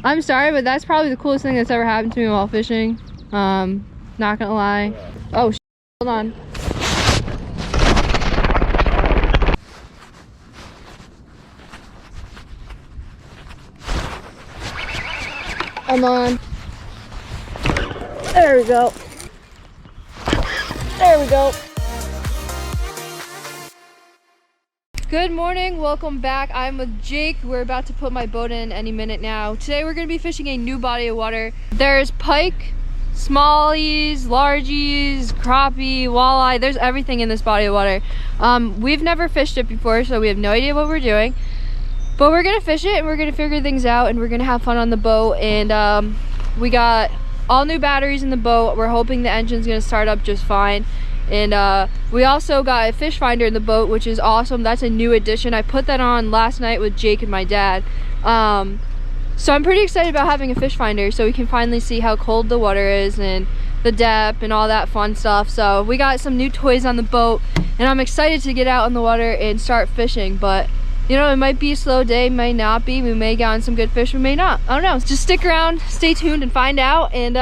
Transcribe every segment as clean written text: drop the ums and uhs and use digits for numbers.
I'm sorry, but that's probably the coolest thing that's ever happened to me while fishing. Not gonna lie. Oh, hold on. Come on. There we go. There we go. Good morning, welcome back. I'm with Jake. We're about to put my boat in any minute now. Today we're gonna be fishing a new body of water. There's pike, smallies, largies, crappie, walleye. There's everything in this body of water. We've never fished it before, so we have no idea what we're doing. But we're gonna fish it and we're gonna figure things out and we're gonna have fun on the boat. And we got all new batteries in the boat. We're hoping the engine's gonna start up just fine. And we also got a fish finder in the boat, which is awesome. That's a new addition. I put that on last night with Jake and my dad. So I'm pretty excited about having a fish finder so we can finally see how cold the water is and the depth and all that fun stuff. So we got some new toys on the boat and I'm excited to get out on the water and start fishing. But you know, it might be a slow day, might not be. We may get on some good fish, we may not. I don't know. Just stick around, stay tuned and find out. And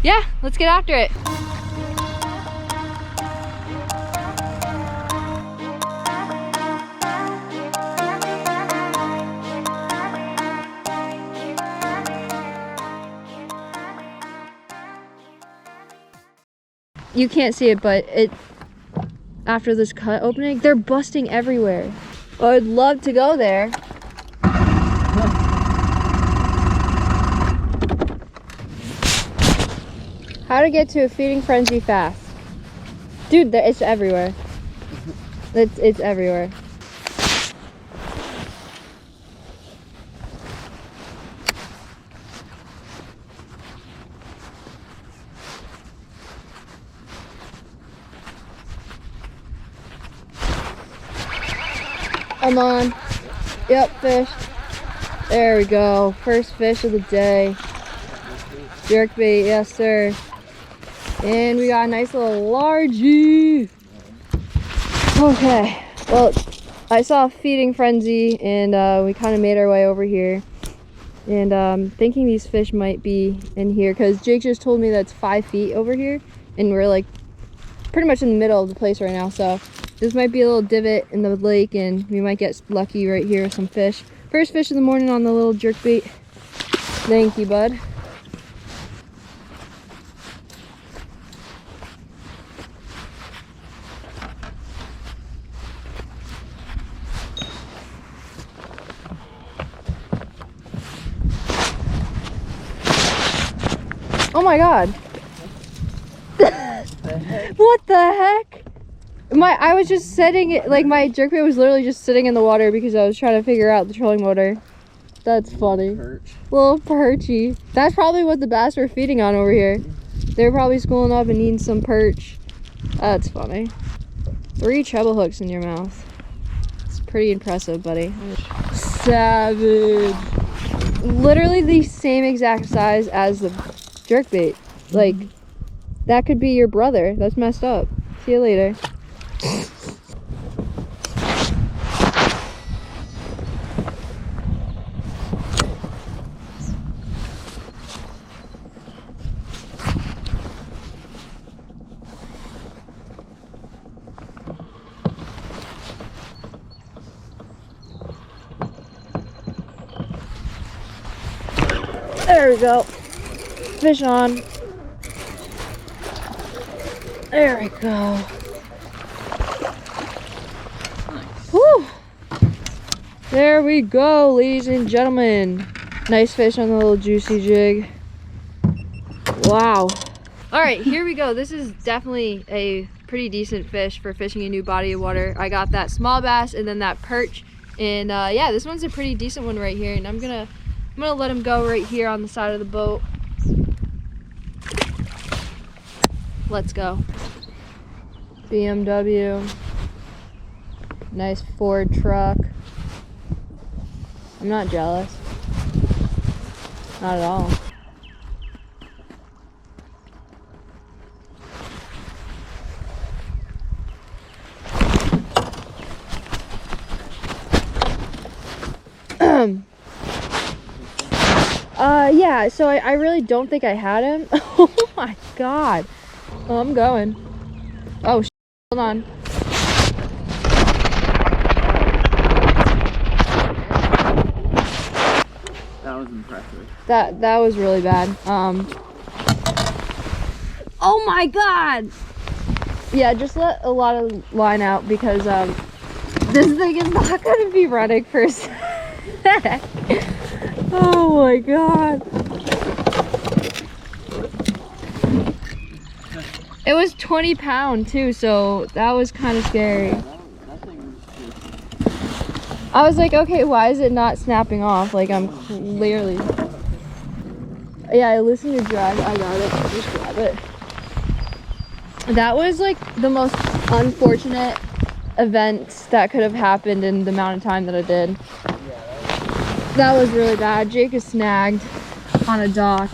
yeah, let's get after it. You can't see it, but after this cut opening, they're busting everywhere. Well, I'd love to go there. How to get to a feeding frenzy fast. Dude, it's everywhere. It's everywhere. Come on. Yep, fish. There we go. First fish of the day. Jerkbait, yes sir. And we got a nice little largie. Okay. Well, I saw a feeding frenzy and we kind of made our way over here. And thinking these fish might be in here because Jake just told me that's 5 feet over here. And we're like pretty much in the middle of the place right now. So this might be a little divot in the lake and we might get lucky right here with some fish. First fish of the morning on the little jerkbait. Thank you, bud. Oh my God. What the heck? I was just setting it, like my jerkbait was literally just sitting in the water because I was trying to figure out the trolling motor. That's funny. Perch. Little perchy. That's probably what the bass were feeding on over here. They're probably schooling up and eating some perch. That's funny. 3 treble hooks in your mouth. It's pretty impressive, buddy. Savage. Literally the same exact size as the jerkbait. Like, that could be your brother. That's messed up. See you later. There we go. Fish on. There we go. Whew. There we go, ladies and gentlemen. Nice fish on the little juicy jig. Wow. All right, here we go. This is definitely a pretty decent fish for fishing a new body of water. I got that small bass and then that perch. And yeah, this one's a pretty decent one right here. And I'm gonna let him go right here on the side of the boat. Let's go. BMW. Nice Ford truck. I'm not jealous. Not at all. Yeah, so I really don't think I had him. Oh my god. Oh, I'm going. Oh, hold on. That was impressive. That was really bad. Oh my god! Yeah, just let a lot of line out because this thing is not gonna be running for a sec. Oh my god. It was 20 pound too, so that was kind of scary. That thing was just... I was like, okay, why is it not snapping off? Like I'm clearly... Yeah, I listened to drive. I got it. I'll just grab it. That was like the most unfortunate event that could have happened in the amount of time that I did. Yeah, That was really bad. Jake is snagged on a dock.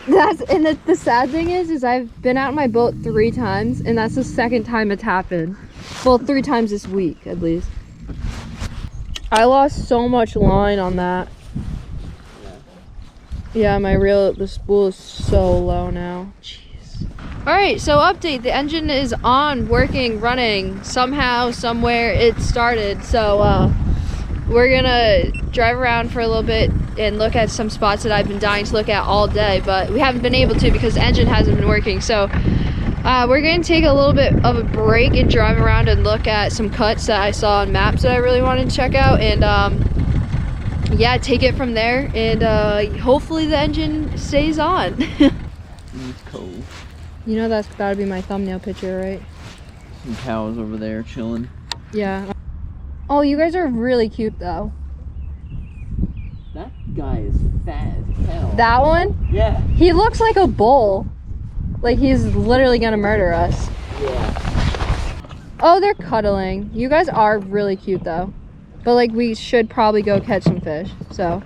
And the sad thing is I've been out on my boat 3 times, and that's the second time it's happened. Well, 3 times this week at least. I lost so much line on that. Yeah, the spool is so low now. Jeez. All right, so update. The engine is on, working, running. Somehow, somewhere it started. So we're gonna drive around for a little bit and look at some spots that I've been dying to look at all day, but we haven't been able to because the engine hasn't been working. So we're gonna take a little bit of a break and drive around and look at some cuts that I saw on maps that I really wanted to check out, and yeah, take it from there, and hopefully the engine stays on. cool. You know that's gotta be my thumbnail picture, right? Some cows over there chilling. Yeah. Oh, you guys are really cute though. That guy is fat as hell. That one? Yeah. He looks like a bull. Like he's literally gonna murder us. Yeah. Oh, they're cuddling. You guys are really cute though. But like we should probably go catch some fish. So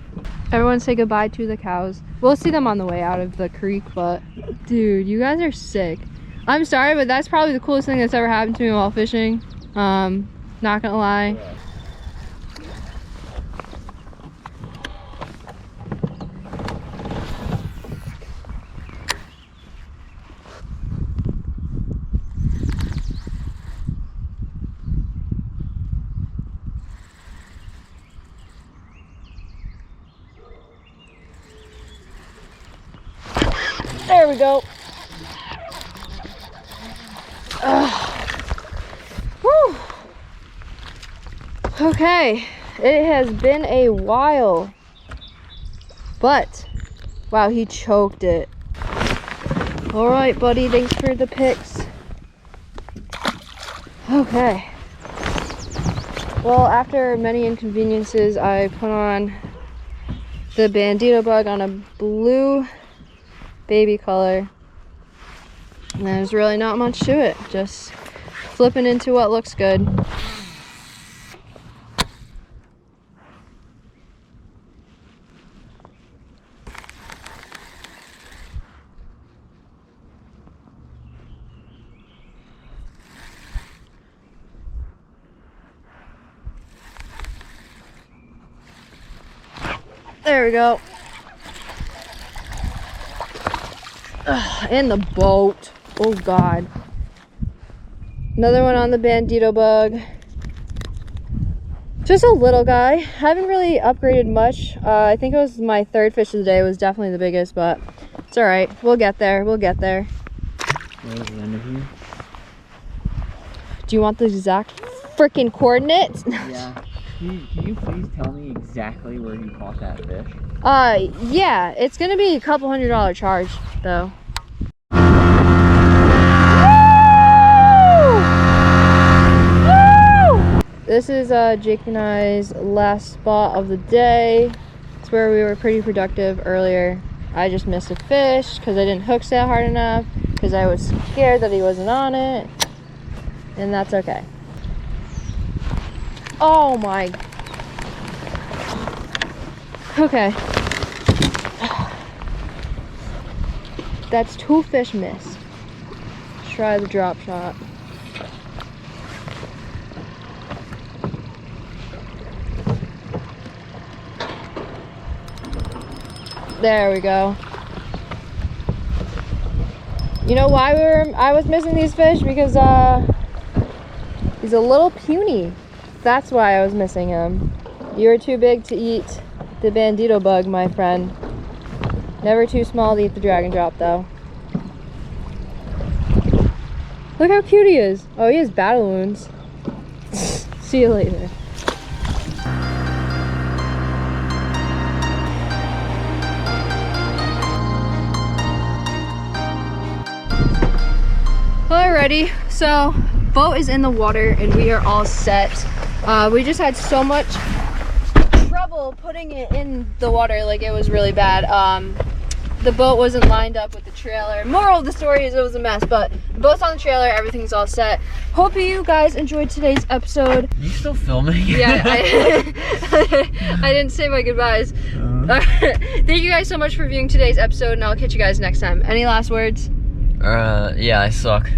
everyone say goodbye to the cows. We'll see them on the way out of the creek, but dude, you guys are sick. I'm sorry, but that's probably the coolest thing that's ever happened to me while fishing. Not gonna lie. There we go. Whew. Okay, it has been a while, but wow, he choked it. All right, buddy, thanks for the pics. Okay. Well, after many inconveniences, I put on the bandito bug on a blue baby color, and there's really not much to it, just flipping into what looks good. There we go. And the boat. Oh god. Another one on the bandito bug. Just a little guy. Haven't really upgraded much. I think it was my 3rd fish of the day. It was definitely the biggest, but it's all right. We'll get there. We'll get there. Where's the end of here? Do you want the exact freaking coordinates? Yeah. Can you please tell me exactly where you caught that fish? Yeah, it's gonna be a couple $100 charge though. Woo! This is Jake and I's last spot of the day. It's where we were pretty productive earlier. I just missed a fish because I didn't hook set hard enough because I was scared that he wasn't on it, and that's okay. Oh my. Okay. That's 2 fish missed. Let's try the drop shot. There we go. You know why I was missing these fish? Because he's a little puny. That's why I was missing him. You were too big to eat the bandito bug, my friend. Never too small to eat the dragon drop, though. Look how cute he is. Oh, he has battle wounds. See you later. Alrighty, so boat is in the water and we are all set. We just had so much trouble putting it in the water, like it was really bad. The boat wasn't lined up with the trailer. Moral of the story is it was a mess, but the boat's on the trailer, everything's all set. Hope you guys enjoyed today's episode. Are you still filming? Yeah, I didn't say my goodbyes. Thank you guys so much for viewing today's episode, and I'll catch you guys next time. Any last words? Yeah, I suck.